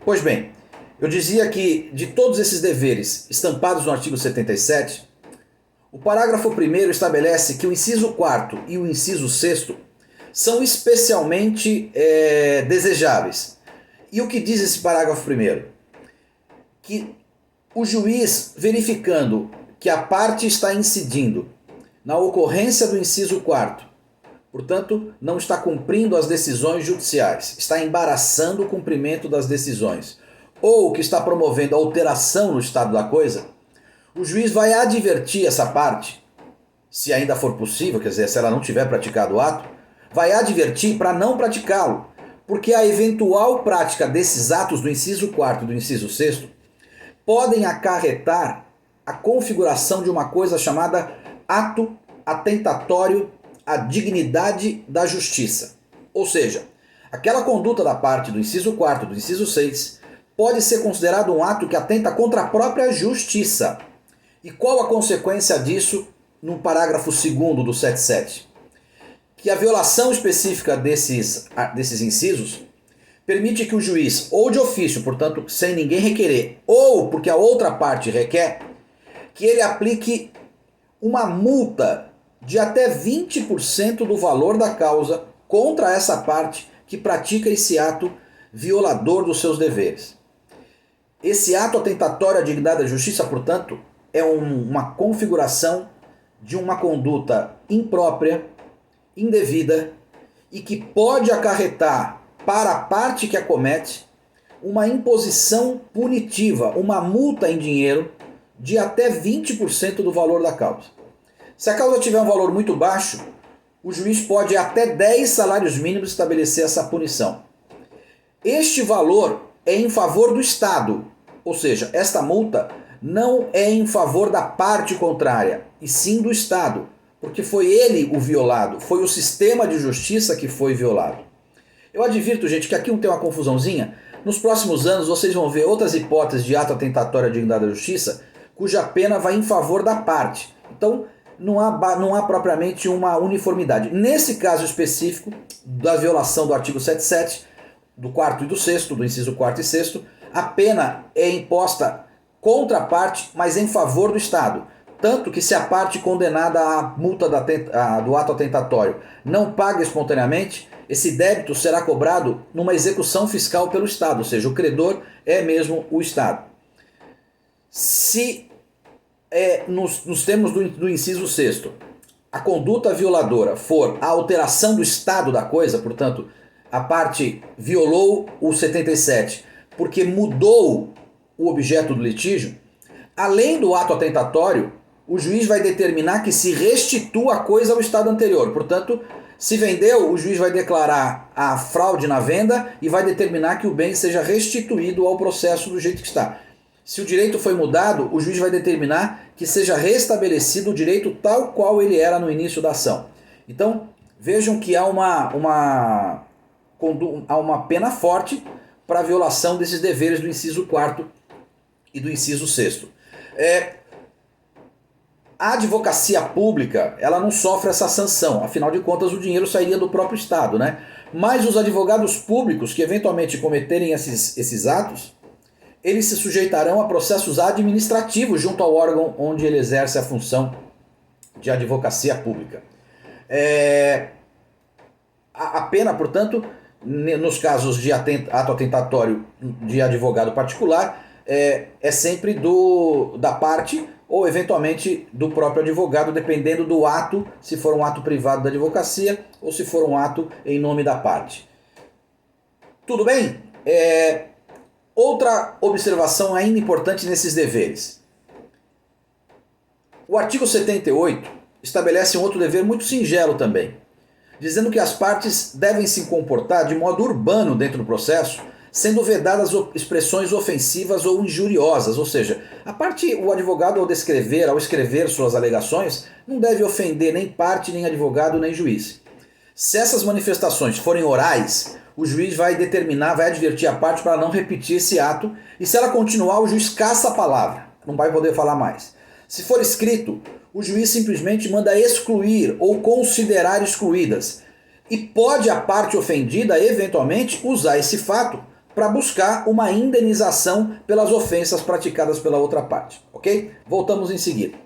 Pois bem, eu dizia que de todos esses deveres estampados no artigo 77, o parágrafo 1º estabelece que o inciso 4º e o inciso 6º são especialmente desejáveis. E o que diz esse parágrafo 1º? Que o juiz, verificando que a parte está incidindo na ocorrência do inciso 4º, portanto, não está cumprindo as decisões judiciais, está embaraçando o cumprimento das decisões, ou que está promovendo alteração no estado da coisa, o juiz vai advertir essa parte, se ainda for possível, quer dizer, se ela não tiver praticado o ato, vai advertir para não praticá-lo, porque a eventual prática desses atos do inciso 4º e do inciso 6º podem acarretar a configuração de uma coisa chamada ato atentatório à dignidade da justiça. Ou seja, aquela conduta da parte do inciso 4º e do inciso 6 pode ser considerado um ato que atenta contra a própria justiça. E qual a consequência disso no parágrafo 2º do 77? Que a violação específica desses incisos permite que o juiz, ou de ofício, portanto, sem ninguém requerer, ou porque a outra parte requer, que ele aplique uma multa de até 20% do valor da causa contra essa parte que pratica esse ato violador dos seus deveres. Esse ato atentatório à dignidade da justiça, portanto, é uma configuração de uma conduta imprópria, indevida e que pode acarretar para a parte que a comete uma imposição punitiva, uma multa em dinheiro de até 20% do valor da causa. Se a causa tiver um valor muito baixo, o juiz pode até 10 salários mínimos estabelecer essa punição. Este valor é em favor do Estado, ou seja, esta multa não é em favor da parte contrária, e sim do Estado, porque foi ele o violado, foi o sistema de justiça que foi violado. Eu advirto, gente, que aqui tem uma confusãozinha. Nos próximos anos vocês vão ver outras hipóteses de ato atentatório à dignidade da justiça, cuja pena vai em favor da parte. Então, não há propriamente uma uniformidade. Nesse caso específico, da violação do artigo 77, do 4º e do 6º, do inciso 4º e 6º, a pena é imposta contra a parte, mas em favor do Estado. Tanto que se a parte condenada à multa do ato atentatório não paga espontaneamente, esse débito será cobrado numa execução fiscal pelo Estado, ou seja, o credor é mesmo o Estado. Se nos termos do inciso 6º, a conduta violadora for a alteração do estado da coisa, portanto, a parte violou o 77 porque mudou o objeto do litígio, além do ato atentatório, o juiz vai determinar que se restitua a coisa ao estado anterior. Portanto, se vendeu, o juiz vai declarar a fraude na venda e vai determinar que o bem seja restituído ao processo do jeito que está. Se o direito foi mudado, o juiz vai determinar que seja restabelecido o direito tal qual ele era no início da ação. Então, vejam que há uma pena forte para a violação desses deveres do inciso 4º e do inciso 6º. A advocacia pública, ela não sofre essa sanção, afinal de contas o dinheiro sairia do próprio Estado, né? Mas os advogados públicos que eventualmente cometerem esses atos, eles se sujeitarão a processos administrativos junto ao órgão onde ele exerce a função de advocacia pública. A pena, portanto, nos casos de ato atentatório de advogado particular, é sempre da parte ou eventualmente do próprio advogado, dependendo do ato, se for um ato privado da advocacia ou se for um ato em nome da parte. Tudo bem? Outra observação ainda importante nesses deveres. O artigo 78 estabelece um outro dever muito singelo também, dizendo que as partes devem se comportar de modo urbano dentro do processo, sendo vedadas expressões ofensivas ou injuriosas, ou seja, o advogado ao escrever suas alegações, não deve ofender nem parte, nem advogado, nem juiz. Se essas manifestações forem orais, o juiz vai advertir a parte para não repetir esse ato, e se ela continuar, o juiz caça a palavra, não vai poder falar mais. Se for escrito, o juiz simplesmente manda excluir ou considerar excluídas, e pode a parte ofendida, eventualmente, usar esse fato para buscar uma indenização pelas ofensas praticadas pela outra parte, ok? Voltamos em seguida.